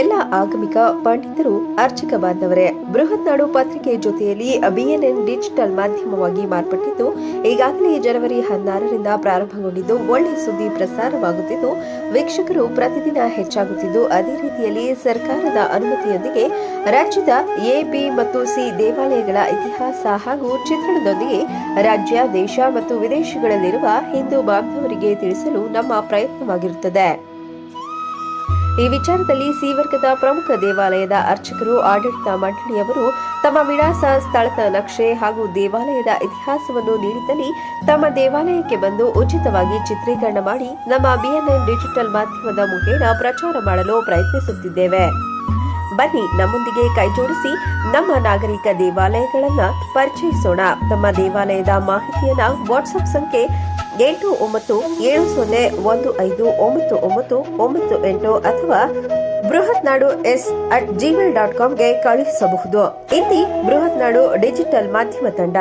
ಎಲ್ಲ ಆಗಮಿಕ ಪಂಡಿತರು, ಅರ್ಚಕ ಬಾಂಧವರೇ, ಬೃಹತ್ ನಾಡು ಪತ್ರಿಕೆ ಜೊತೆಯಲ್ಲಿ ಬಿಎನ್ಎನ್ ಡಿಜಿಟಲ್ ಮಾಧ್ಯಮವಾಗಿ ಮಾರ್ಪಟ್ಟಿದ್ದು ಈಗಾಗಲೇ ಜನವರಿ 16ರಿಂದ ಪ್ರಾರಂಭಗೊಂಡಿದ್ದು ಒಳ್ಳೆಯ ಸುದ್ದಿ ಪ್ರಸಾರವಾಗುತ್ತಿದ್ದು ವೀಕ್ಷಕರು ಪ್ರತಿದಿನ ಹೆಚ್ಚಾಗುತ್ತಿದ್ದು ಅದೇ ರೀತಿಯಲ್ಲಿ ಸರ್ಕಾರದ ಅನುಮತಿಯೊಂದಿಗೆ ರಾಜ್ಯದ ಎ, ಬಿ ಮತ್ತು ಸಿ ದೇವಾಲಯಗಳ ಇತಿಹಾಸ ಹಾಗೂ ಚಿತ್ರಣದೊಂದಿಗೆ ರಾಜ್ಯ, ದೇಶ ಮತ್ತು ವಿದೇಶಗಳಲ್ಲಿರುವ ಹಿಂದೂ ಬಾಂಧವರಿಗೆ ತಿಳಿಸಲು ನಮ್ಮ ಪ್ರಯತ್ನವಾಗಿರುತ್ತದೆ. ಈ ವಿಚಾರದಲ್ಲಿ ಸಿ ವರ್ಗದ ಪ್ರಮುಖ ದೇವಾಲಯದ ಅರ್ಚಕರು, ಆಡಳಿತ ಮಂಡಳಿಯವರು ತಮ್ಮ ವಿಳಾಸ, ಸ್ಥಳದ ನಕ್ಷೆ ಹಾಗೂ ದೇವಾಲಯದ ಇತಿಹಾಸವನ್ನು ನೀಡಿದಲ್ಲಿ ತಮ್ಮ ದೇವಾಲಯಕ್ಕೆ ಬಂದು ಉಚಿತವಾಗಿ ಚಿತ್ರೀಕರಣ ಮಾಡಿ ನಮ್ಮ ಬಿಎನ್ಎನ್ ಡಿಜಿಟಲ್ ಮಾಧ್ಯಮದ ಮುಖೇನ ಪ್ರಚಾರ ಮಾಡಲು ಪ್ರಯತ್ನಿಸುತ್ತಿದ್ದೇವೆ. ಬನ್ನಿ, ನಮ್ಮೊಂದಿಗೆ ಕೈಜೋಡಿಸಿ ನಮ್ಮ ನಾಗರಿಕ ದೇವಾಲಯಗಳನ್ನು ಪರಿಚಯಿಸೋಣ. ತಮ್ಮ ದೇವಾಲಯದ ಮಾಹಿತಿಯನ್ನು ವಾಟ್ಸ್ಆಪ್ ಸಂಖ್ಯೆ 8915159998 ಅಥವಾ bruhatnadu@gmail.com ಗೆ ಕಳುಹಿಸಬಹುದು. ಇಲ್ಲಿ ಬೃಹತ್ ನಾಡು ಡಿಜಿಟಲ್ ಮಾಧ್ಯಮ ತಂಡ.